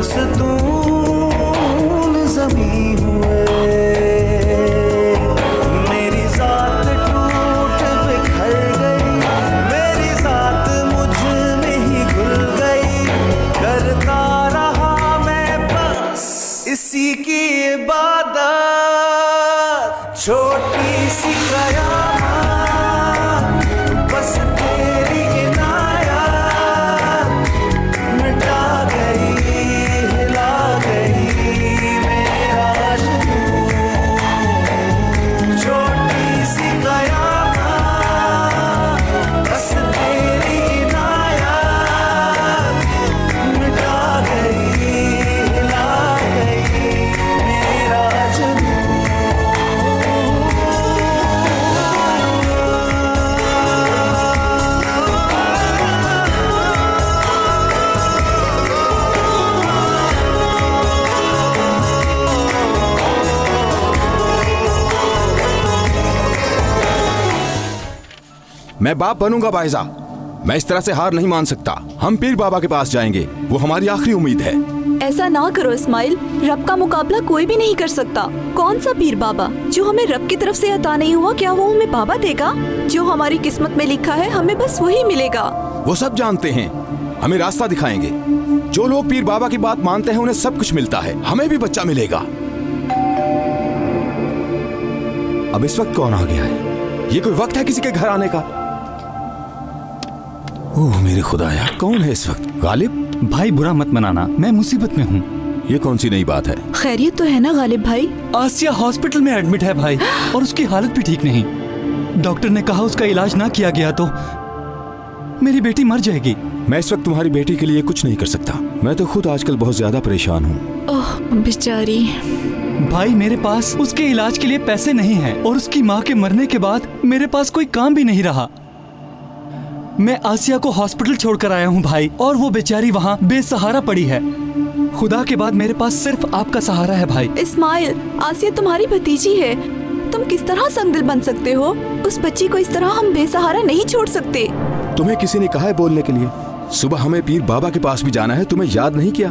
पुरस्तून ज़मीं हुए, मेरी ज़ात टूट बिखर गई, मेरी ज़ात मुझ में ही घुल गई, करता रहा मैं बस इसी की इबादत, छोटी सी कयामत बस तेरी इनायत मिटा गई, हिला गई मेरा जुनून, छोटी सी कयामत बस तेरी इनायत मिटा गई, हिला गई मेरा जुनून। मैं बाप बनूंगा बाइजा, मैं इस तरह से हार नहीं मान सकता। हम पीर बाबा के पास जाएंगे, वो हमारी आखिरी उम्मीद है। ऐसा ना करो इस्माइल, रब का मुकाबला कोई भी नहीं कर सकता। कौन सा पीर बाबा? जो हमें रब की तरफ से अता नहीं हुआ, क्या वो हमें बाबा देगा? जो हमारी किस्मत में लिखा है हमें बस वही मिलेगा। वो सब जानते हैं, हमें रास्ता दिखाएंगे। जो लोग पीर बाबा की बात मानते हैं उन्हें सब कुछ मिलता है, हमें भी बच्चा मिलेगा। अब इस वक्त कौन आ गया है? ये कोई वक्त है किसी के घर आने का? ओह मेरे खुदाया, कौन है इस वक्त? गालिब भाई बुरा मत मनाना, मैं मुसीबत में हूँ। ये कौन सी नई बात है? खैरियत तो है ना गालिब भाई? आसिया हॉस्पिटल में एडमिट है भाई, और उसकी हालत भी ठीक नहीं। डॉक्टर ने कहा उसका इलाज ना किया गया तो मेरी बेटी मर जाएगी। मैं इस वक्त तुम्हारी बेटी के लिए कुछ नहीं कर सकता। मैं तो खुद आजकल बहुत ज्यादा परेशान हूँ। ओह बेचारी। भाई मेरे पास उसके इलाज के लिए पैसे नहीं हैं, और उसकी माँ के मरने के बाद मेरे पास कोई काम भी नहीं रहा। मैं आसिया को हॉस्पिटल छोड़कर आया हूँ भाई, और वो बेचारी वहाँ बेसहारा पड़ी है। खुदा के बाद मेरे पास सिर्फ आपका सहारा है भाई। इस्माइल, आसिया तुम्हारी भतीजी है, तुम किस तरह संगदिल बन सकते हो? उस बच्ची को इस तरह हम बेसहारा नहीं छोड़ सकते। तुम्हें किसी ने कहा है बोलने के लिए? सुबह हमें पीर बाबा के पास भी जाना है, तुम्हें याद नहीं किया?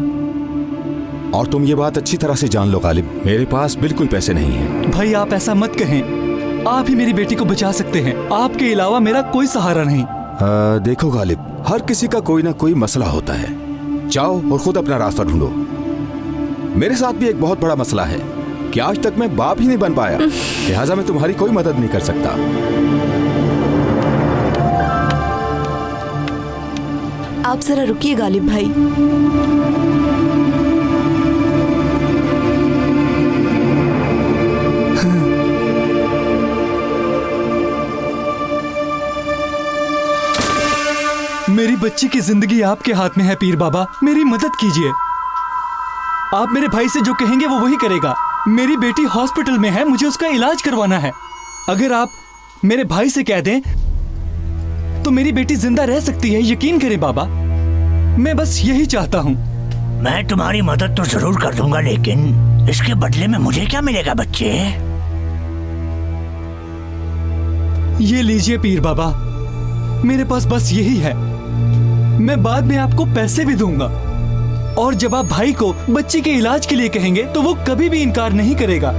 और तुम ये बात अच्छी तरह से जान लो गालिब, मेरे पास बिल्कुल पैसे नहीं हैं। भाई आप ऐसा मत कहें, आप ही मेरी बेटी को बचा सकते हैं, आपके अलावा मेरा कोई सहारा नहीं। देखो गालिब, हर किसी का कोई ना कोई मसला होता है। जाओ और खुद अपना रास्ता ढूंढो। मेरे साथ भी एक बहुत बड़ा मसला है कि आज तक मैं बाप ही नहीं बन पाया, लिहाजा मैं तुम्हारी कोई मदद नहीं कर सकता। आप जरा रुकिए गालिब भाई। मेरी बच्ची की जिंदगी आपके हाथ में है पीर बाबा, मेरी मदद कीजिए। आप मेरे भाई से जो कहेंगे वो वही करेगा। मेरी बेटी हॉस्पिटल में है, मुझे उसका इलाज करवाना है। अगर आप मेरे भाई से कह दें तो मेरी बेटी जिंदा रह सकती है, यकीन करें बाबा, मैं बस यही चाहता हूँ। मैं तुम्हारी मदद तो जरूर कर दूंगा, लेकिन इसके बदले में मुझे क्या मिलेगा बच्चे? ये लीजिए पीर बाबा, मेरे पास बस यही है। मैं बाद में आपको पैसे भी दूंगा, और जब आप भाई को बच्ची के इलाज के लिए कहेंगे तो वो कभी भी इनकार नहीं करेगा।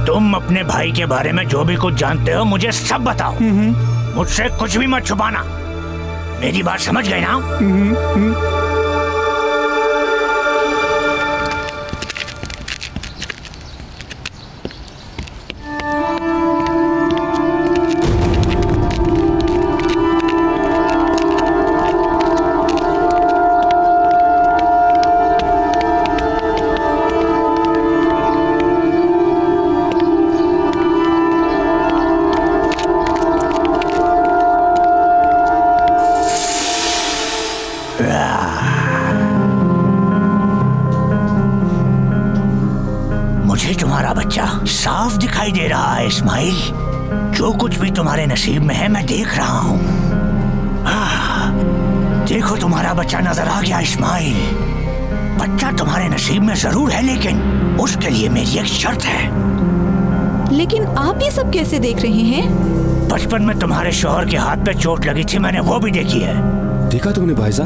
तुम अपने भाई के बारे में जो भी कुछ जानते हो मुझे सब बताओ। मुझसे कुछ भी मत छुपाना। मेरी बात समझ गए ना? मुझे तुम्हारा बच्चा साफ दिखाई दे रहा है इस्माइल। जो कुछ भी तुम्हारे नसीब में है मैं देख रहा हूँ। देखो तुम्हारा बच्चा नजर आ गया इस्माइल। बच्चा तुम्हारे नसीब में जरूर है, लेकिन उसके लिए मेरी एक शर्त है। लेकिन आप ये सब कैसे देख रहे हैं? बचपन में तुम्हारे शौहर के हाथ पे चोट लगी थी, मैंने वो भी देखी है। देखा तुमने भाईजा,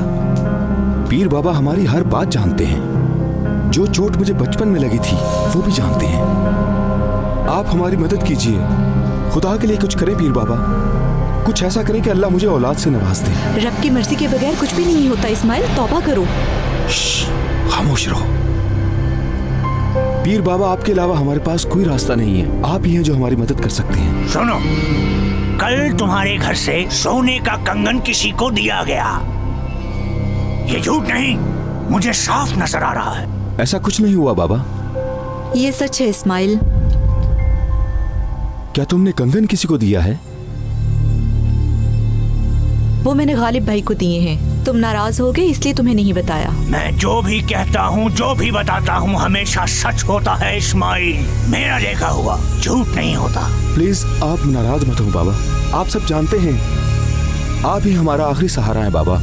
पीर बाबा हमारी हर बात जानते हैं। जो चोट मुझे बचपन में लगी थी वो भी जानते हैं। आप हमारी मदद कीजिए, खुदा के लिए कुछ करें पीर बाबा। कुछ ऐसा करें कि अल्लाह मुझे औलाद से नवाज दे। रब की मर्जी के बगैर कुछ भी नहीं होता इस्माइल, तौबा करो। खामोश रहो। पीर बाबा, आपके अलावा हमारे पास कोई रास्ता नहीं है। आप ही हैं जो हमारी मदद कर सकते हैं। सुनो, कल तुम्हारे घर से सोने का कंगन किसी को दिया गया। ये झूठ नहीं, मुझे साफ नजर आ रहा है। ऐसा कुछ नहीं हुआ बाबा। ये सच है इस्माइल। क्या तुमने कंगन किसी को दिया है? वो मैंने गालिब भाई को दिए हैं। तुम नाराज हो गए इसलिए तुम्हें नहीं बताया। मैं जो भी कहता हूँ, जो भी बताता हूँ, हमेशा सच होता है इस्माइल। मेरा देखा हुआ झूठ नहीं होता। प्लीज आप नाराज मत हो बाबा। आप सब जानते हैं आप ही हमारा आखिरी सहारा है बाबा।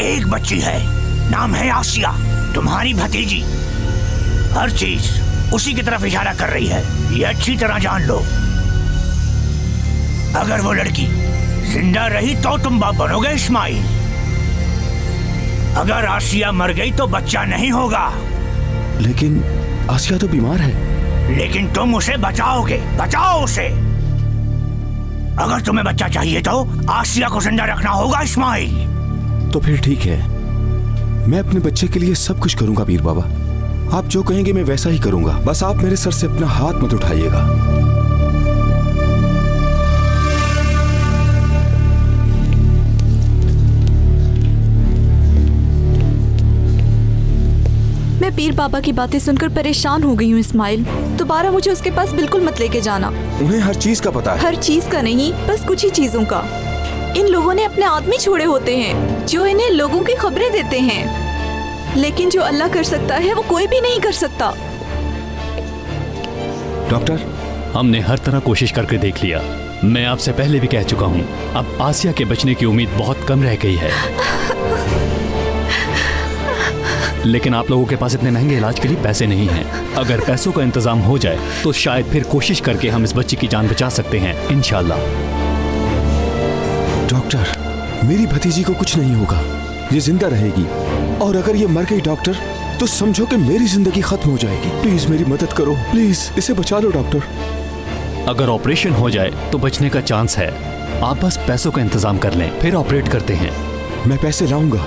एक बच्ची है, नाम है आसिया, तुम्हारी भतीजी। हर चीज उसी की तरफ इशारा कर रही है, ये अच्छी तरह जान लो। अगर वो लड़की जिंदा रही तो तुम बाप बनोगे इस्माइल। अगर आसिया मर गई तो बच्चा नहीं होगा। लेकिन आसिया तो बीमार है। लेकिन तुम उसे बचाओगे, बचाओ उसे। अगर तुम्हें बच्चा चाहिए तो आसिया को जिंदा रखना होगा इस्माइल। तो फिर ठीक है, मैं अपने बच्चे के लिए सब कुछ करूंगा पीर बाबा। आप जो कहेंगे मैं वैसा ही करूंगा। बस आप मेरे सर से अपना हाथ मत उठाइएगा। मैं पीर बाबा की बातें सुनकर परेशान हो गई हूँ इस्माइल। दोबारा मुझे उसके पास बिल्कुल मत लेके जाना। उन्हें हर चीज का पता है। हर चीज का नहीं, बस कुछ ही चीजों का। इन लोगों ने अपने आदमी छोड़े होते हैं जो इन्हें लोगों की खबरें देते हैं, लेकिन जो अल्लाह कर सकता है वो कोई भी नहीं कर सकता। डॉक्टर, हमने हर तरह कोशिश करके देख लिया। मैं आपसे पहले भी कह चुका हूँ, अब आसिया के बचने की उम्मीद बहुत कम रह गई है। लेकिन आप लोगों के पास इतने महंगे इलाज के लिए पैसे नहीं हैं। अगर पैसों का इंतजाम हो जाए तो शायद फिर कोशिश करके हम इस बच्ची की जान बचा सकते हैं, इंशाल्लाह। डॉक्टर, मेरी भतीजी को कुछ नहीं होगा, ये जिंदा रहेगी। और अगर ये मर गई डॉक्टर, तो समझो कि मेरी जिंदगी खत्म हो जाएगी। प्लीज मेरी मदद करो, प्लीज इसे बचा लो डॉक्टर। अगर ऑपरेशन हो जाए तो बचने का चांस है। आप बस पैसों का इंतजाम कर लें, फिर ऑपरेट करते हैं। मैं पैसे लाऊंगा,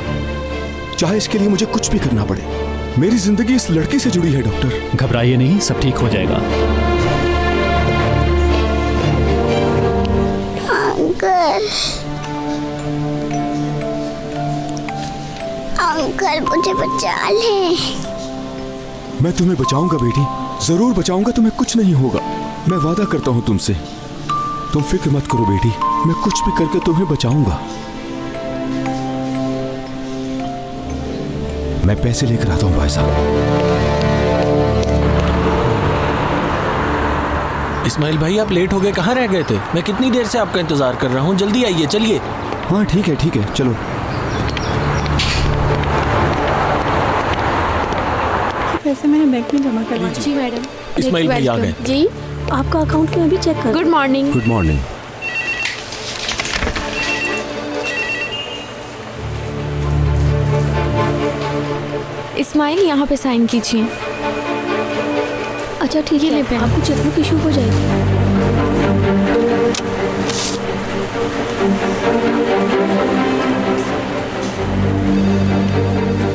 चाहे इसके लिए मुझे कुछ भी करना पड़े। मेरी जिंदगी इस लड़की से जुड़ी है डॉक्टर। घबराइए नहीं, सब ठीक हो जाएगा। अंकल, अंकल मुझे बचा ले। मैं तुम्हें बचाऊंगा बेटी, जरूर बचाऊंगा। तुम्हें कुछ नहीं होगा, मैं वादा करता हूं तुमसे। तुम फिक्र मत करो बेटी, मैं कुछ भी करके तुम्हें बचाऊंगा। मैं पैसे लेकर आता हूं भाई साहब। इस्माइल भाई, आप लेट हो गए, कहाँ रह गए थे? मैं कितनी देर से आपका इंतजार कर रहा हूँ, जल्दी आइए, चलिए। हाँ ठीक है, चलो। पैसे मैंने बैंक में जमा करवा। जी मैडम। इस्माइल भाई आ गए। जी, आपका अकाउंट में अभी चेक कर। Good morning. Good morning. Ismail, यहाँ पे साइन कीजिए। अच्छा ठीक है, आपको चेकबुक इशू हो जाएगी।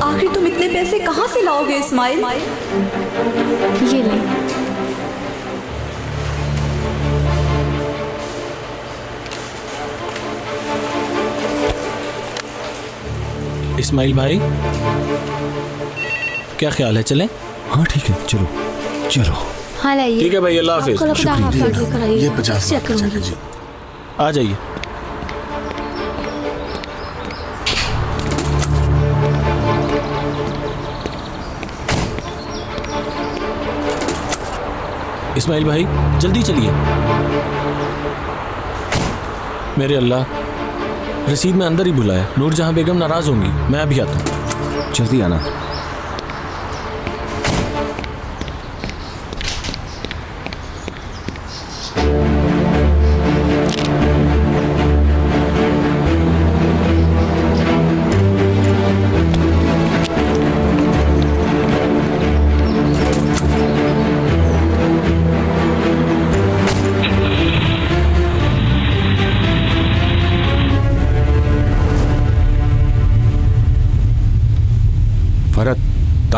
आखिर तुम इतने पैसे कहाँ से लाओगे इस्माइल? ये ले। इस्माइल भाई, क्या ख्याल है, चलें? हाँ ठीक है, चलो चलो। हाँ लाइए। ठीक है भाई, अल्लाह हाफिज। आपको लगता है आप आगे कराइए। ये 50 चेक करूंगी। जी। आ जाइए। इस्माइल भाई, जल्दी चलिए। मेरे अल्लाह, रसीद में अंदर ही बुलाया। नूरजहां बेगम नाराज होंगी, मैं अभी आता हूँ। जल्दी आना।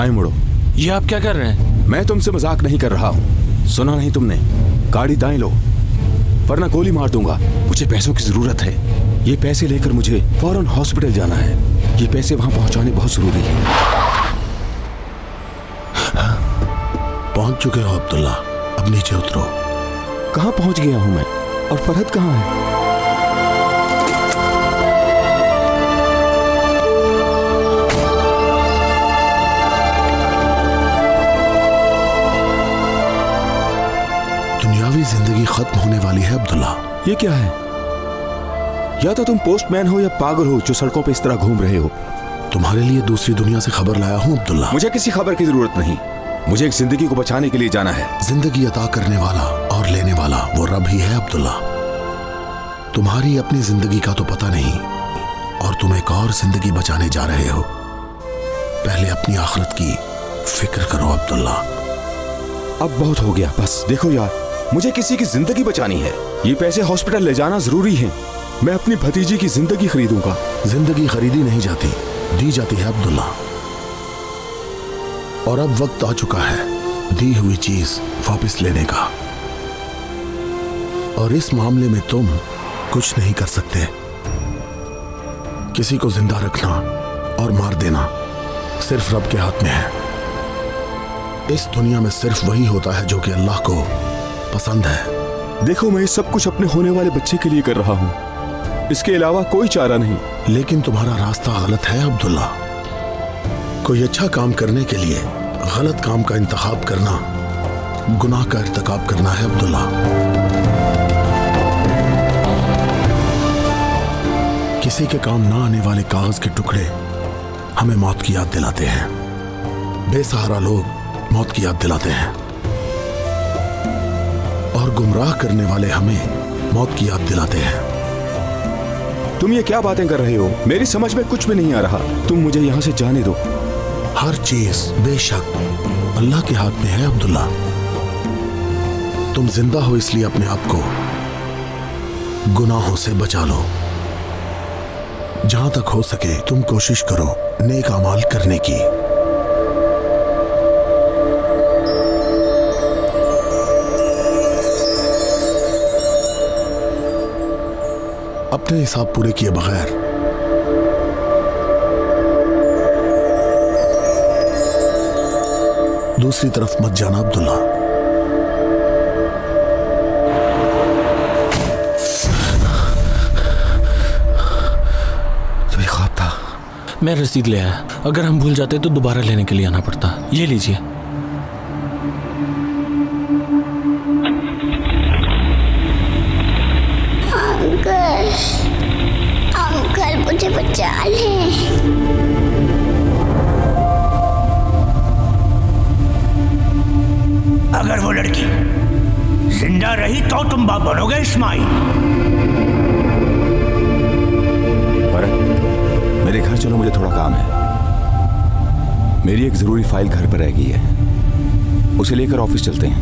दाएं मुड़ो। ये आप क्या कर रहे हैं? मैं तुमसे मजाक नहीं कर रहा हूँ। सुना नहीं तुमने? गाड़ी दाएं लो वरना गोली मार दूंगा। मुझे पैसों की जरूरत है। ये पैसे लेकर मुझे फौरन हॉस्पिटल जाना है। ये पैसे वहां पहुंचाने बहुत जरूरी है। पहुंच चुके हो अब्दुल्ला, अब नीचे उतरो। कहाँ पहुंच गया हूँ मैं? और फरहत कहाँ है? दुनियावी जिंदगी खत्म होने वाली है अब्दुल्ला। ये क्या है? या तो तुम पोस्टमैन हो या पागल हो जो सड़कों पे इस तरह घूम रहे हो। तुम्हारे लिए दूसरी दुनिया से खबर लाया हूँ अब्दुल्ला। मुझे किसी खबर की जरूरत नहीं। मुझे एक जिंदगी को बचाने के लिए जाना है। जिंदगी अता करने वाला और लेने वाला वो रब ही है अब्दुल्ला। तुम्हारी अपनी जिंदगी का तो पता नहीं और तुम एक और जिंदगी बचाने जा रहे हो। पहले अपनी आखिरत की फिक्र करो अब्दुल्ला। अब बहुत हो गया, बस देखो यार, मुझे किसी की जिंदगी बचानी है। ये पैसे हॉस्पिटल ले जाना जरूरी है। मैं अपनी भतीजी की जिंदगी खरीदूंगा। जिंदगी खरीदी नहीं जाती, दी जाती है अब्दुल्ला। और अब वक्त आ चुका है दी हुई चीज वापस लेने का। और इस मामले में तुम कुछ नहीं कर सकते। किसी को जिंदा रखना और मार देना सिर्फ रब के हाथ में है। इस दुनिया में सिर्फ वही होता है जो कि अल्लाह को पसंद है। देखो, मैं सब कुछ अपने होने वाले बच्चे के लिए कर रहा हूँ। इसके अलावा कोई चारा नहीं। लेकिन तुम्हारा रास्ता गलत है अब्दुल्ला। कोई अच्छा काम करने के लिए गलत काम का इंतखाब करना गुनाह का इर्तिकाब करना है अब्दुल्ला। किसी के काम ना आने वाले कागज के टुकड़े हमें मौत की याद दिलाते हैं। बेसहारा लोग मौत की याद दिलाते हैं और गुमराह करने वाले हमें मौत की याद दिलाते हैं। तुम ये क्या बातें कर रहे हो? मेरी समझ में कुछ भी नहीं आ रहा। तुम मुझे यहाँ से जाने दो। हर चीज बेशक अल्लाह के हाथ में है अब्दुल्ला। तुम जिंदा हो इसलिए अपने आप को गुनाहों से बचा लो। जहां तक हो सके तुम कोशिश करो नेक अमाल करने की। अपने हिसाब पूरे किए बगैर दूसरी तरफ मत जाना अब्दुल्ला। तो ये ख्वाब था। मैं रसीद ले आया। अगर हम भूल जाते तो दोबारा लेने के लिए आना पड़ता। ये लीजिए। अंकल, अंकल मुझे बचा ले। अगर वो लड़की जिंदा रही तो तुम बाप बनोगे इस्माइल। फरहत, मेरे घर चलो, मुझे थोड़ा काम है। मेरी एक जरूरी फाइल घर पर रह गई है, उसे लेकर ऑफिस चलते हैं।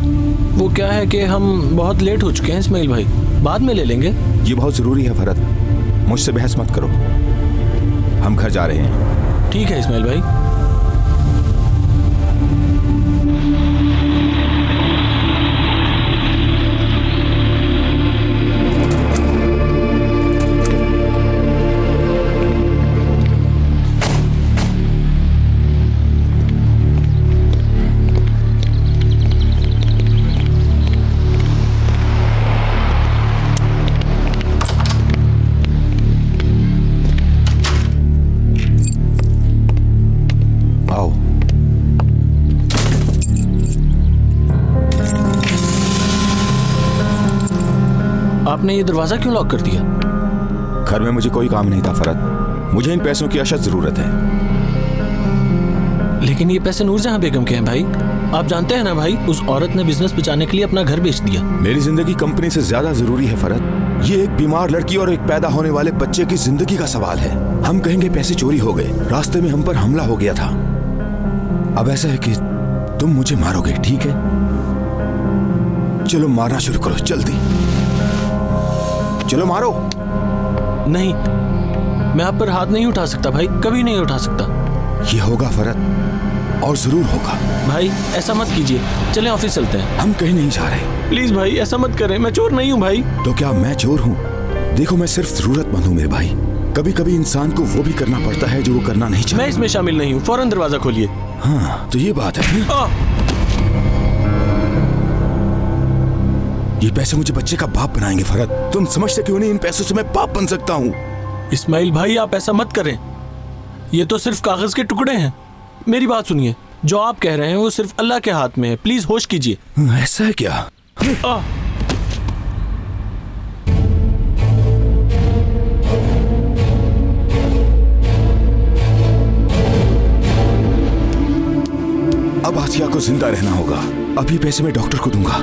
वो क्या है कि हम बहुत लेट हो चुके हैं इस्माइल भाई, बाद में ले लेंगे। ये बहुत जरूरी है फरहत, मुझसे बहस मत करो। हम घर जा रहे हैं। ठीक है इस्माइल भाई। आपने ये दरवाजा क्यों लॉक कर दिया? घर में मुझे कोई काम नहीं था फरहत, मुझे इन पैसों की अशद जरूरत है। लेकिन ये पैसे नूरजहां बेगम के हैं भाई। आप जानते हैं ना भाई, उस औरत ने बिजनेस बचाने के लिए अपना घर बेच दिया। मेरी जिंदगी कंपनी से ज्यादा जरूरी है फरहत। ये एक बीमार लड़की और एक पैदा होने वाले बच्चे की जिंदगी का सवाल है। हम कहेंगे पैसे चोरी हो गए, रास्ते में हम पर हमला हो गया था। अब ऐसा है कि तुम मुझे मारोगे, ठीक है? चलो मारना शुरू करो जल्दी। चलो मारो। नहीं, मैं आप पर हाथ नहीं उठा सकता भाई, कभी नहीं उठा सकता। ये होगा फरहत, और जरूर होगा। भाई ऐसा मत कीजिए, चले ऑफिस चलते हैं। हम कहीं नहीं जा रहे। प्लीज भाई ऐसा मत करें, मैं चोर नहीं हूँ भाई। तो क्या मैं चोर हूँ? देखो मैं सिर्फ जरूरतमंद हूँ मेरे भाई। कभी कभी इंसान को वो भी करना पड़ता है जो वो करना नहीं चाहता। मैं इसमें शामिल नहीं हूँ, फौरन दरवाजा खोलिए। हाँ तो ये बात है। ये पैसे मुझे बच्चे का बाप बनाएंगे फरहत। तुम समझते क्यों नहीं इन पैसों से मैं बाप बन सकता हूँ? इस्माइल भाई आप ऐसा मत करें, ये तो सिर्फ कागज के टुकड़े हैं। मेरी बात सुनिए, जो आप कह रहे हैं वो सिर्फ अल्लाह के हाथ में है। प्लीज होश कीजिए। ऐसा है क्या? अब आसिया को जिंदा रहना होगा। अभी पैसे मैं डॉक्टर को दूंगा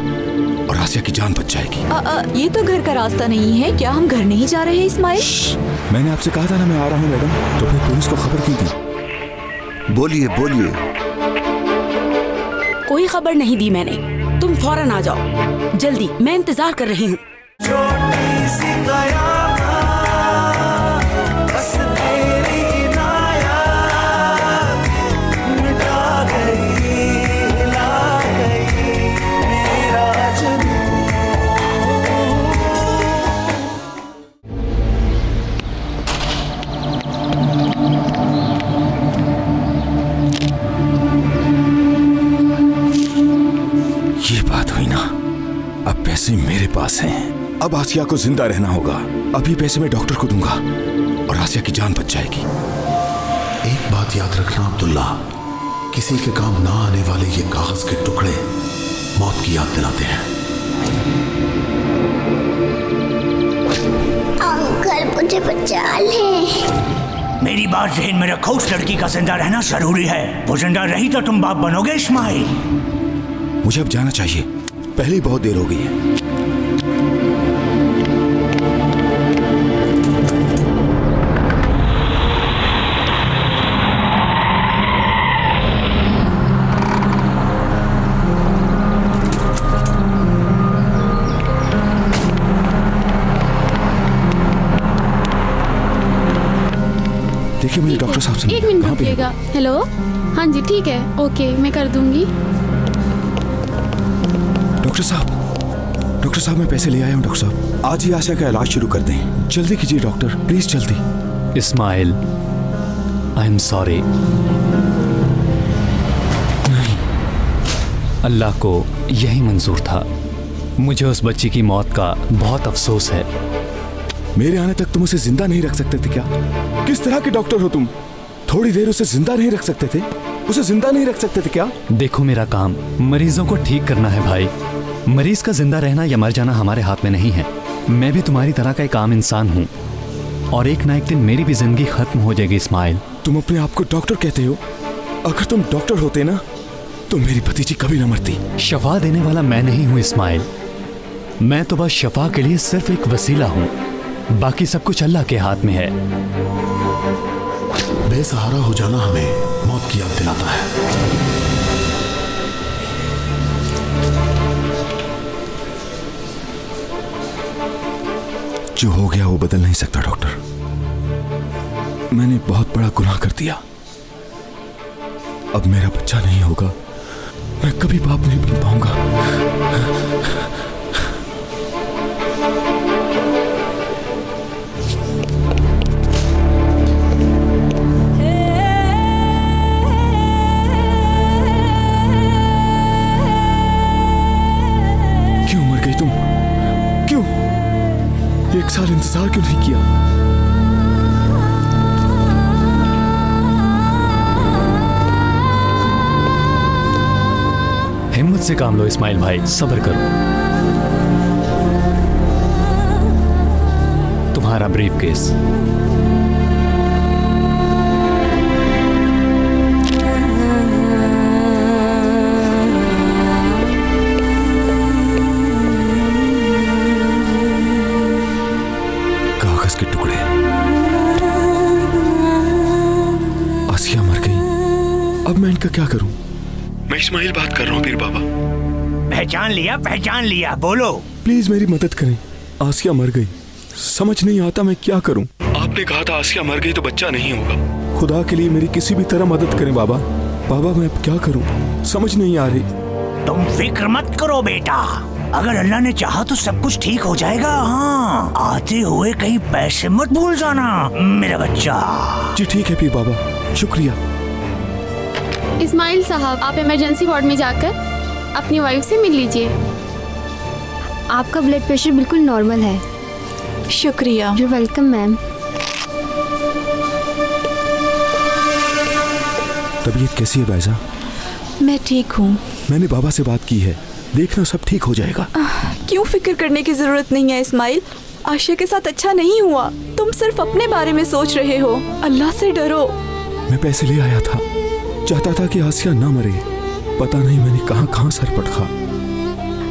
और आसिया की जान बच जाएगी। ये तो घर का रास्ता नहीं है। क्या हम घर नहीं जा रहे हैं इस्माइल? मैंने आपसे कहा था ना मैं आ रहा हूँ मैडम, तो फिर पुलिस को खबर की थी। बोलिए बोलिए। कोई खबर नहीं दी मैंने, तुम फौरन आ जाओ जल्दी, मैं इंतजार कर रही हूँ। छोटी सी कयामत, बस तेरी इनायत मिटा गई, हिला गई मेरा जुनून। ये बात हुई ना, अब पैसे मेरे पास हैं। अब आसिया को जिंदा रहना होगा। अभी पैसे मैं डॉक्टर को दूंगा और आसिया की जान बच जाएगी। एक बात याद रखना अब्दुल्ला, किसी के काम ना आने वाले ये कागज के टुकड़े मौत की याद दिलाते हैं। अंकल मुझे बचा ले। मेरी बात ज़हन में रखो, उस लड़की का जिंदा रहना जरूरी है। वो जिंदा रही तो तुम बाप बनोगे इस्माइल। मुझे अब जाना चाहिए, पहले ही बहुत देर हो गई है। देखिए मेरे डॉक्टर साहब से एक मिनट कहाँ पे हैं? रुकिएगा। हेलो, हाँ जी ठीक है, ओके मैं कर दूंगी। डॉक्टर साहब मैं पैसे ले आया हूँ। डॉक्टर साहब आज ही आसिया का इलाज शुरू कर दें। जल्दी कीजिए डॉक्टर, प्लीज जल्दी। Ismail, I am sorry. नहीं, अल्लाह को यही मंजूर था। मुझे उस बच्ची की मौत का बहुत अफसोस है। मेरे आने तक तुम उसे जिंदा नहीं रख सकते थे क्या? किस तरह के डॉक्टर हो तुम? थोड़ी देर उसे जिंदा नहीं रख सकते थे? उसे जिंदा नहीं रख सकते थे क्या? देखो मेरा काम मरीजों को ठीक करना है भाई। मरीज का जिंदा रहना या मर जाना हमारे हाथ में नहीं है। मैं भी तुम्हारी तरह का एक आम इंसान हूँ और एक ना एक दिन मेरी भी जिंदगी खत्म हो जाएगी इस्माइल। तुम अपने आप को डॉक्टर कहते हो? अगर तुम डॉक्टर होते ना तो मेरी भतीजी कभी न मरती। शफा देने वाला मैं नहीं हूँ इस्माइल, मैं तो बस शफा के लिए सिर्फ एक वसीला हूँ। बाकी सब कुछ अल्लाह के हाथ में है। बेसहारा हो जाना हमें मौत की याद दिलाता है। जो हो गया वो बदल नहीं सकता डॉक्टर। मैंने बहुत बड़ा गुनाह कर दिया। अब मेरा बच्चा नहीं होगा, मैं कभी बाप नहीं बन पाऊंगा। क्यों मर गई तुम? क्यों? एक साल इंतजार क्यों नहीं किया? हिम्मत से काम लो इस्माइल भाई, सब्र करो। तुम्हारा ब्रीफ केस। कागज के टुकड़े। आसिया मर गई, अब मैं इनका क्या करूं? मैं इस्माइल बात कर रहा हूँ पीर बाबा। पहचान लिया, बोलो। प्लीज मेरी मदद करें। आसिया मर गई, समझ नहीं आता मैं क्या करूं। आपने कहा था आसिया मर गई तो बच्चा नहीं होगा। खुदा के लिए मेरी किसी भी तरह मदद करें बाबा। बाबा मैं अब क्या करूं, समझ नहीं आ रही। तुम फिक्र मत करो बेटा, अगर अल्लाह ने चाहा तो सब कुछ ठीक हो जाएगा। हाँ, आते हुए कहीं पैसे मत भूल जाना मेरा बच्चा। जी ठीक है पीर बाबा, शुक्रिया। इस्माइल साहब, आप इमरजेंसी वार्ड में जाकर अपनी वाइफ से मिल लीजिए। आपका ब्लड प्रेशर बिल्कुल नॉर्मल है। शुक्रिया। You welcome ma'am. तबीयत कैसी है बायजा? मैं ठीक हूँ। मैंने बाबा से बात की है, देखना सब ठीक हो जाएगा। क्यों फिक्र करने की जरूरत नहीं है इस्माइल, आशा के साथ अच्छा नहीं हुआ। तुम सिर्फ अपने बारे में सोच रहे हो, अल्लाह से डरो। मैं पैसे ले आया था, चाहता था कि आसिया ना मरे। पता नहीं मैंने कहाँ कहाँ सर पटका।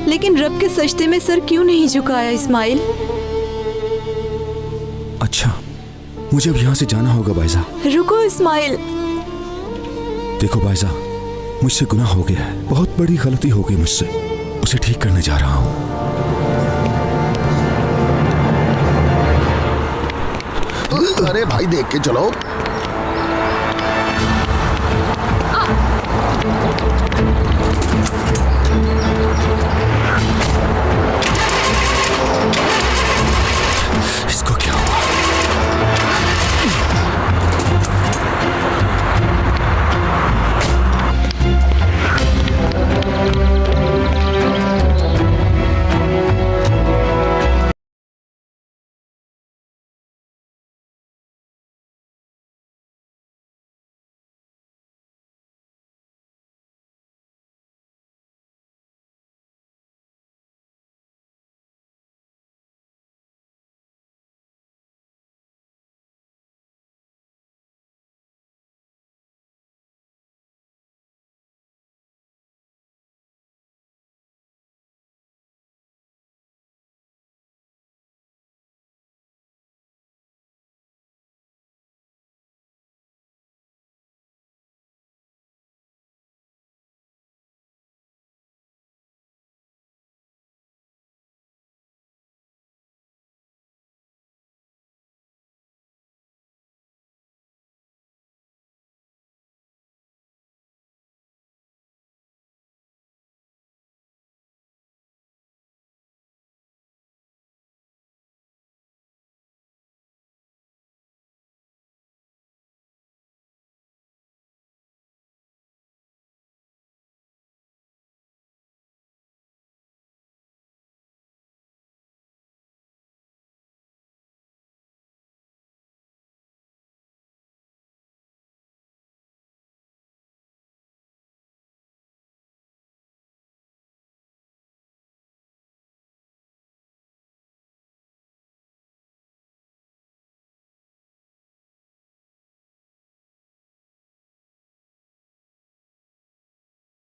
लेकिन रब के सजदे में सर क्यों नहीं झुकाया इस्माइल? अच्छा, मुझे अब यहाँ से जाना होगा बायजा। रुको इस्माइल। देखो बायजा, मुझसे गुनाह हो गया है, बहुत बड़ी गलती हो गई मुझसे, उसे ठीक करने जा रहा हूँ। अरे भाई देख के चलो। इसको क्या हुआ?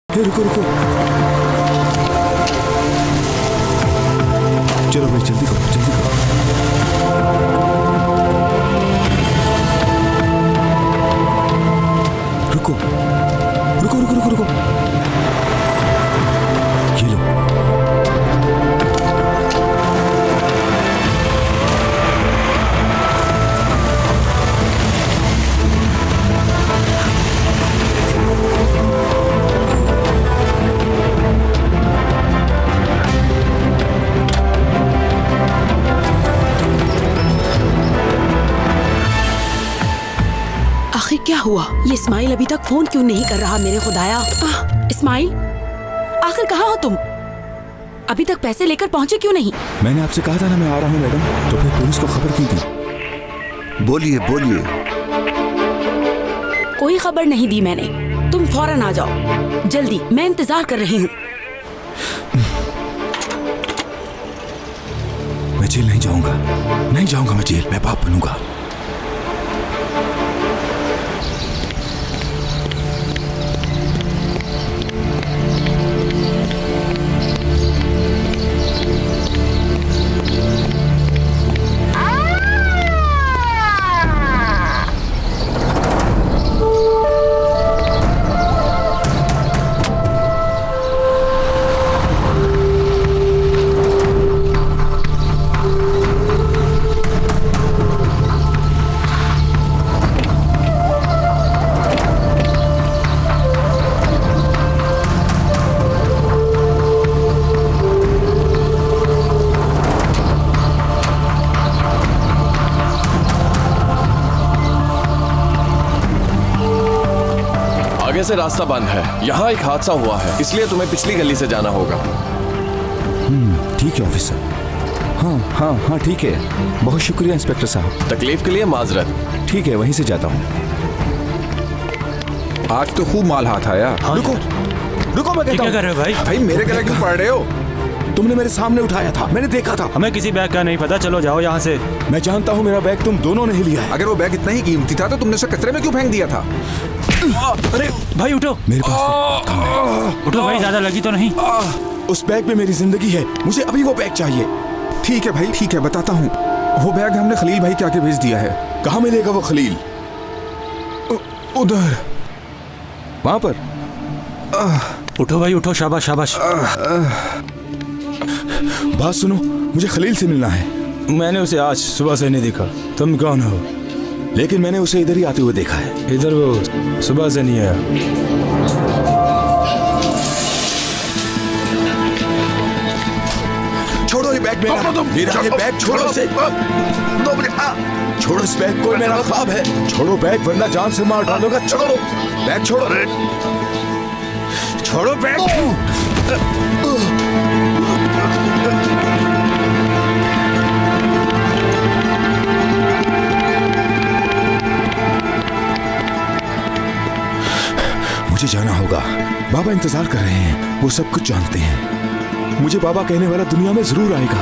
रुको रुको, चलो भाई जल्दी करो जल्दी करो। रुको रुको रुको रुको रुको, ये लो। आखिर क्या हुआ? ये इस्माइल अभी तक फोन क्यों नहीं कर रहा मेरे खुदाया? इस्माइल, आखिर कहाँ हो तुम? अभी तक पैसे लेकर पहुंचे क्यों नहीं? मैंने आपसे कहा था ना मैं आ रहा हूँ मैडम, तो फिर पुलिस को खबर की थी। बोलिए बोलिए। कोई खबर नहीं दी मैंने, तुम फौरन आ जाओ जल्दी, मैं इंतजार कर रही हूँ। मैं जेल नहीं जाऊंगा, नहीं जाऊंगा मैं जेल, मैं बाप बनूंगा। से रास्ता बंद है। यहाँ एक हादसा हुआ है, इसलिए तुम्हें पिछली गली से जाना होगा। ठीक है ऑफिसर। हाँ हाँ हाँ ठीक है, बहुत शुक्रिया इंस्पेक्टर साहब। तकलीफ के लिए माजरत। ठीक है, वहीं से जाता हूँ। आज तो खूब माल हाथ आया। रुको रुको, मैं कहता हूँ। क्या कर रहे हो भाई? भाई मेरे गले क्यों पड़ रहे हो? तुमने मेरे सामने उठाया था, मैंने देखा था। हमें किसी बैग का नहीं पता, चलो जाओ यहाँ से। मैं जानता हूँ मेरा बैग तुम दोनों ने ही लिया है। अगर वो बैग इतना ही कीमती था तो तुमने उसे कचरे में क्यों फेंक दिया था? अरे भाई उठो, मेरे पास उठो भाई, ज्यादा लगी तो नहीं? उस बैग में मेरी जिंदगी है, मुझे अभी वो बैग चाहिए। ठीक है भाई, ठीक है, बताता हूँ। वो बैग हमने खलील भाई के आके भेज दिया है। कहाँ मिलेगा वो खलील? उधर, वहां पर। उठो भाई उठो, शाबाश शाबाश। बात सुनो, मुझे खलील से मिलना है। मैंने उसे आज सुबह से नहीं देखा। तुम कौन हो? लेकिन मैंने उसे इधर ही आते हुए देखा है। इधर वो सुबह से नहीं आया। छोड़ो ये बैग मेरा, मेरा ये बैग छोड़ो इसे। छोड़ो इस बैग को, मेरा ख्वाब है। छोड़ो बैग वरना जान से मार डालूंगा। छोड़ो बैग, छोड़ो छोड़ो बैग। मुझे जाना होगा, बाबा इंतजार कर रहे हैं, वो सब कुछ जानते हैं। मुझे बाबा कहने वाला दुनिया में जरूर आएगा।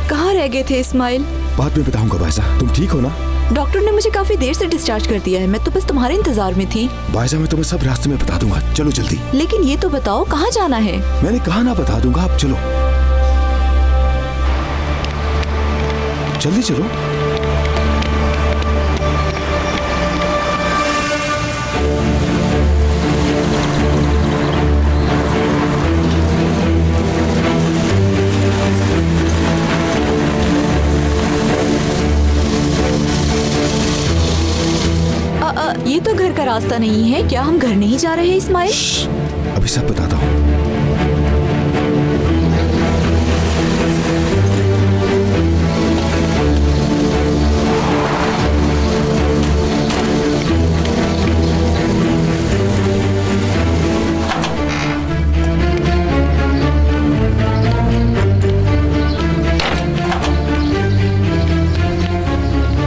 कहाँ रह गए थे इस्माइल? बाद में बताऊंगा बायजा, तुम ठीक हो ना? डॉक्टर ने मुझे काफी देर से डिस्चार्ज कर दिया है, मैं तो बस तुम्हारे इंतजार में थी। बायजा मैं तुम्हें सब रास्ते में बता दूंगा, चलो जल्दी। लेकिन ये तो बताओ कहाँ जाना है? मैंने कहा ना बता दूंगा, अब चलो जल्दी चलो। ये तो घर का रास्ता नहीं है, क्या हम घर नहीं जा रहे हैं इस्माइल? अभी सब बताता हूँ।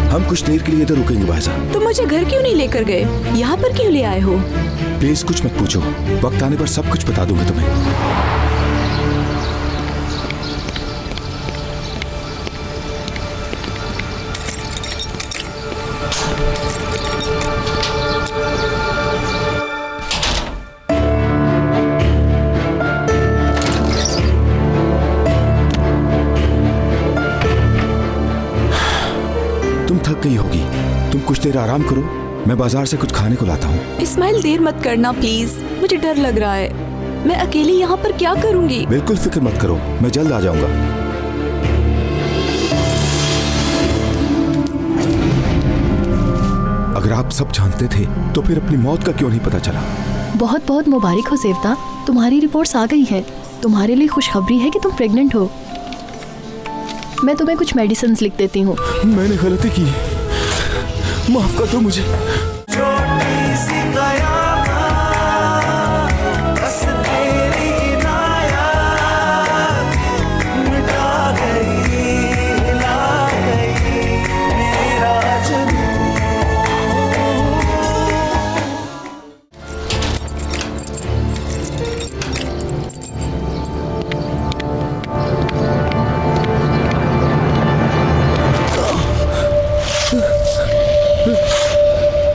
हम कुछ देर के लिए इधर रुकेंगे बायजा। तुम मुझे घर क्यों नहीं लेकर गए? यहाँ पर क्यों ले आए हो? प्लीज कुछ मत पूछो, वक्त आने पर सब कुछ बता दूंगा तुम्हें। तुम थक गई होगी, तुम कुछ देर आराम करो, मैं बाजार से कुछ खाने को लाता हूँ। इस्माइल देर मत करना प्लीज, मुझे डर लग रहा है। मैं अकेली यहाँ पर क्या करूँगी? बिल्कुल फिक्र मत करो, मैं जल्द आ जाऊंगा। अगर आप सब जानते थे तो फिर अपनी मौत का क्यों नहीं पता चला? बहुत बहुत मुबारक हो सेवता, तुम्हारी रिपोर्ट्स आ गई है। तुम्हारे लिए खुशखबरी है कि तुम प्रेग्नेंट हो। मैं तुम्हें कुछ मेडिसिन लिख देती हूँ। मैंने गलती की, माफ कर दो मुझे। छोटी सी कयामत, बस तेरी इनायत मिटा गई, हिला गई मेरा जुनून।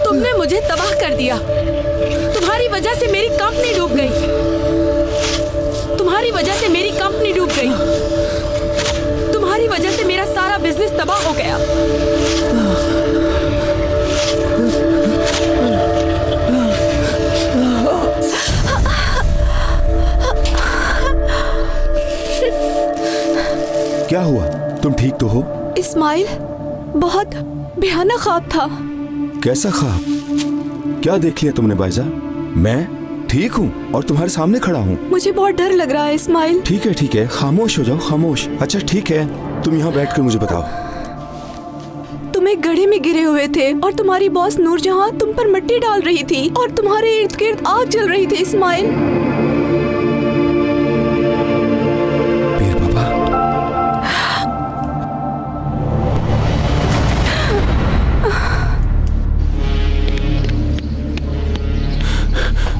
तुमने मुझे तबाह कर दिया। तुम्हारी वजह से मेरी कंपनी डूब गई। तुम्हारी वजह से मेरी कंपनी डूब गई। तुम्हारी वजह से मेरा सारा बिजनेस तबाह हो गया। क्या हुआ, तुम ठीक तो हो? इस्माइल, बहुत भयानक ख्वाब था। कैसा ख्वाब? क्या देख लिया तुमने बायजा? मैं ठीक हूँ और तुम्हारे सामने खड़ा हूँ। मुझे बहुत डर लग रहा है इस्माइल। ठीक है, खामोश हो जाओ, खामोश। अच्छा ठीक है, तुम यहाँ बैठकर मुझे बताओ। एक गड्ढे में गिरे हुए थे और तुम्हारी बॉस नूरजहां तुम पर मिट्टी डाल रही थी और तुम्हारे इर्द गिर्द आग जल रही थी इस्माइल। पीर बाबा,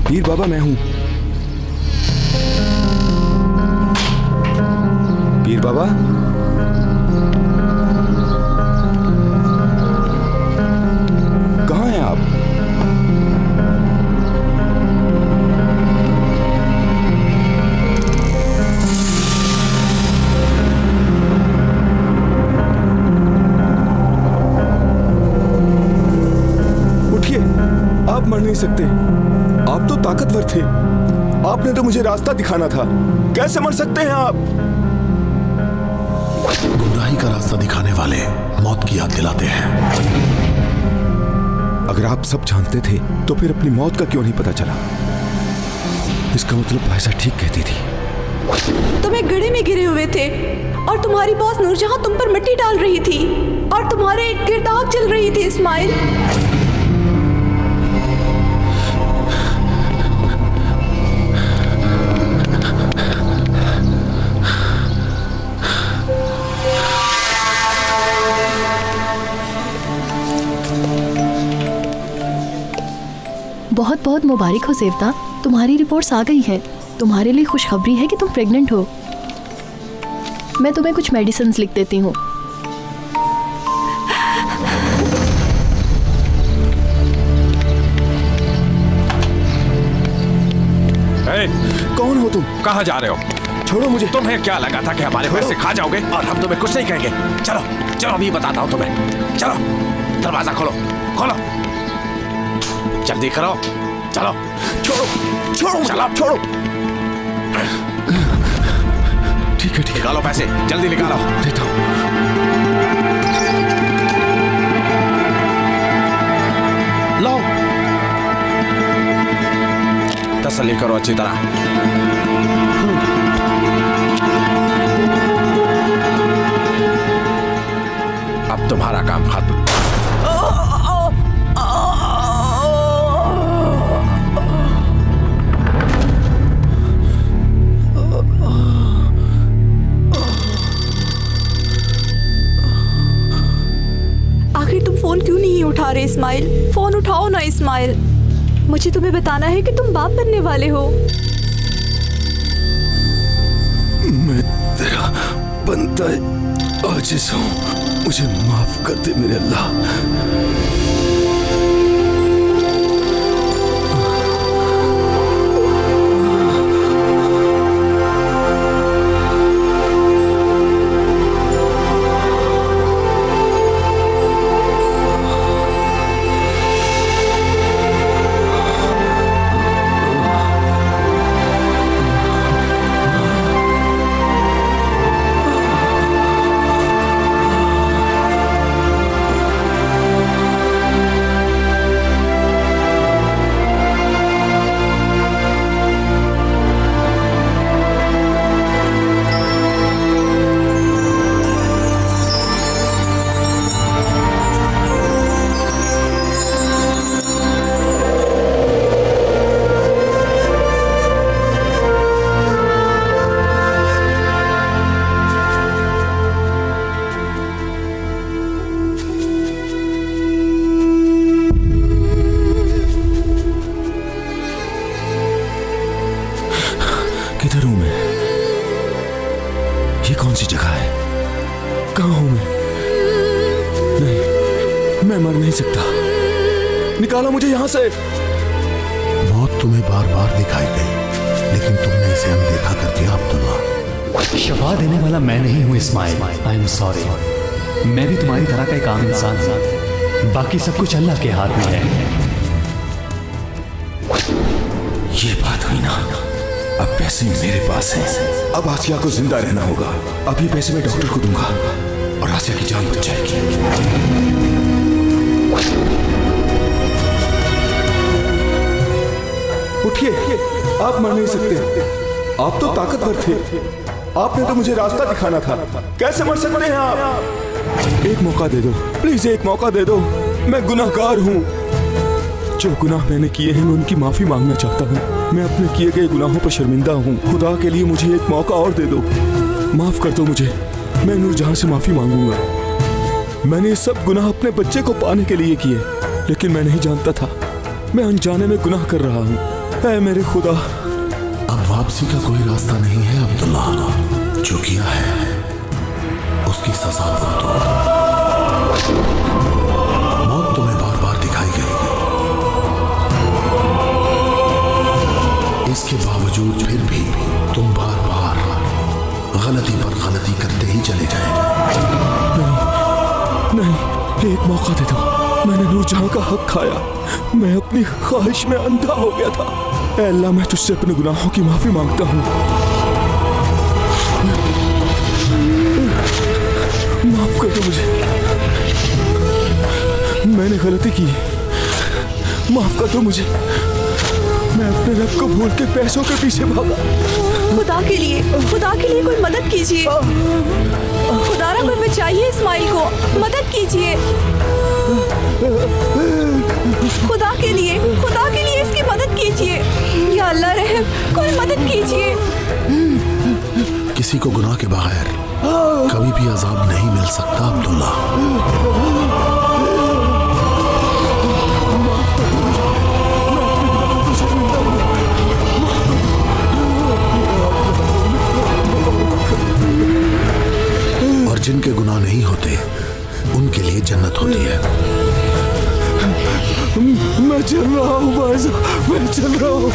पीर बाबा मैं हूं। पीर बाबा, कहाँ हैं आप? उठिए, आप मर नहीं सकते। आप तो ताकतवर थे। आपने तो मुझे रास्ता दिखाना था। कैसे मर सकते हैं आप? गुमराही का रास्ता दिखाने वाले मौत की याद दिलाते हैं। अगर आप सब जानते थे तो फिर अपनी मौत का क्यों नहीं पता चला? इसका मतलब भाईसा ठीक कहती थी। तुम एक गड्ढे में गिरे हुए थे और तुम्हारी बॉस नूरजहां तुम पर मिट्टी डाल रही थी और तुम्हारे इर्द गिर्द आग जल रही थी इस्माइल। बहुत बहुत मुबारक हो सेवता, तुम्हारी रिपोर्ट्स आ गई हैं। तुम्हारे लिए खुशखबरी है कि तुम प्रेग्नेंट हो। मैं तुम्हें कुछ मेडिसिन लिख देती हूँ। कौन हो तुम? कहाँ जा रहे हो? छोड़ो मुझे। तुम्हें क्या लगा था कि हमारे पैसे खा जाओगे और हम तुम्हें कुछ नहीं कहेंगे? चलो चलो, अभी बताता हूँ तुम्हें। चलो, दरवाजा खोलो खोलो, जल्दी करो, चलो। छोड़ो छोड़ो, चलो छोड़ो। ठीक है, निकालो पैसे, जल्दी निकालो। देता हूँ। लो, तसल्ली करो अच्छी तरह। अब तुम्हारा काम खत्म। आखिर तुम फोन क्यों नहीं उठा रहे इस्माइल? फोन उठाओ ना इस्माइल। मुझे तुम्हें बताना है कि तुम बाप बनने वाले हो। मैं तेरा बंदा आजिज़ हूँ, मुझे माफ कर दे मेरे अल्लाह। किधर हूं मैं? ये कौन सी जगह है? कहां हूं मैं? नहीं, मैं मर नहीं सकता। निकालो मुझे यहां से। मौत तुम्हें बार बार दिखाई गई, लेकिन तुमने इसे अनदेखा कर दिया अब्दुल्ला। शफा देने वाला मैं नहीं हूँ इस्माइल। I am sorry. मैं भी तुम्हारी तरह का एक आम इंसान हूँ। बाकी सब कुछ अल्लाह के हाथ में है। ये बात हुई ना, अब पैसे मेरे पास हैं। अब आसिया को जिंदा रहना होगा। अब ये पैसे मैं डॉक्टर को दूंगा और आसिया की जान बच जाएगी। उठिए, आप मर नहीं सकते। आप तो ताकतवर थे। आपने तो मुझे रास्ता दिखाना था। कैसे मर सकते हैं आप? एक मौका दे दो, प्लीज एक मौका दे दो। मैं गुनाहगार हूँ। जो गुनाह मैंने किए हैं मैं उनकी माफी मांगना चाहता हूँ। मैं अपने किए गए गुनाहों पर शर्मिंदा हूँ। खुदा के लिए मुझे एक मौका और दे दो। माफ कर दो मुझे। मैं नूरजहां से माफी मांगूंगा। मैंने ये सब गुनाह अपने बच्चे को पाने के लिए किए, लेकिन मैं नहीं जानता था। मैं अनजाने में गुनाह कर रहा हूँ। ऐ मेरे खुदा, अब वापसी का कोई रास्ता नहीं है अब्दुल्ला। जो किया है उसकी सजा भुगतो। मौत तुम्हें बार बार दिखाई गई, इसके बावजूद फिर भी तुम बार बार गलती पर गलती करते ही चले जाएंगे। नहीं, एक मौका दे दो। मैंने नूरजहां का हक खाया। मैं अपनी ख्वाहिश में अंधा हो गया था। ऐ अल्लाह, मैं तुझसे अपने गुनाहों की माफी मांगता हूँ। माफ कर दो मुझे। मैंने गलती की। माफ कर दो मुझे। मैं अपने रब को भूल के पैसों के पीछे भागा। खुदा के लिए कोई मदद कीजिए। खुदा रब हमें चाहिए। इस्माइल को मदद कीजिए। खुदा के लिए इसकी मदद कीजिए। या अल्लाह रहम, कोई मदद कीजिए। किसी को गुनाह के बगैर कभी भी अजाब नहीं मिल सकता अब्दुल्ला। और जिनके गुनाह नहीं होते उनके लिए जन्नत होती है। मैं चल रहा हूँ बाज़, मैं चल रहा हूँ।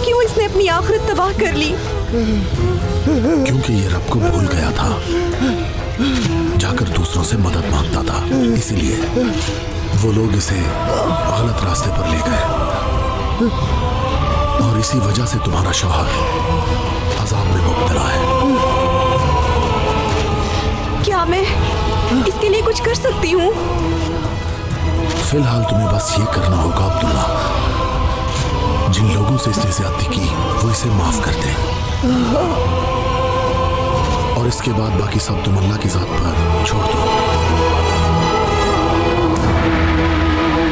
क्यों इसने अपनी आखिरत तबाह कर ली? क्योंकि ये रब को भूल गया था, जाकर दूसरों से मदद मांगता था। इसीलिए वो लोग इसे गलत रास्ते पर ले गए, और इसी वजह से तुम्हारा शौहर अजाब में मुब्तला है। क्या मैं इसके लिए कुछ कर सकती हूँ? फिलहाल तुम्हें बस ये करना होगा अब्दुल्ला, जिन लोगों से इसने ज्यादती की वो इसे माफ कर दें, और इसके बाद बाकी सब तुम अल्लाह की जात पर छोड़ दो।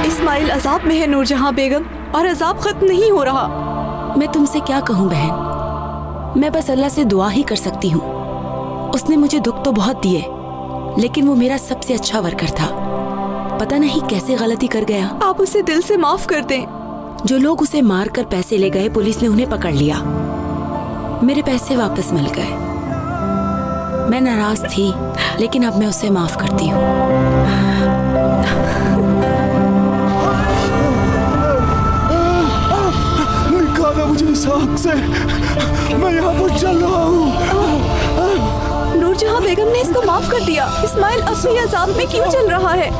इस्माइल अजाब में है नूरजहां बेगम, और अजाब खत्म नहीं हो रहा। मैं तुमसे क्या कहूँ बहन, मैं बस अल्लाह से दुआ ही कर सकती हूँ। उसने मुझे दुख तो बहुत दिए, लेकिन वो मेरा सबसे अच्छा वर्कर था। पता नहीं कैसे गलती कर गया। आप उसे दिल से माफ कर दें। जो लोग उसे मारकर पैसे ले गए, पुलिस ने उन्हें पकड़ लिया। मेरे पैसे वापस मिल गए। मैं नाराज थी, लेकिन अब मैं उसे माफ करती हूँ। निकालो मुझे इस आग से। मैं यहाँ पर चल रहा हूँ। नूरजहां बेगम ने इसको माफ कर दिया। इस्माइल असली अजाब में क्यों चल रहा है?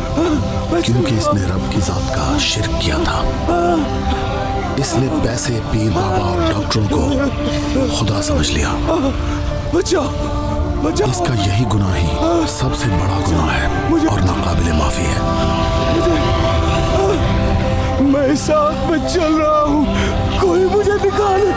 क्योंकि इसने रब की जात का शिर्क किया था। इसने पैसे, पीर बाबा और डॉक्टरों को खुदा समझ लिया। बचाओ, बचाओ। इसका यही गुनाह ही सबसे बड़ा गुनाह है और नाकाबिले माफी है। मैं इस आग में चल रहा हूँ। कोई मुझे निकाले।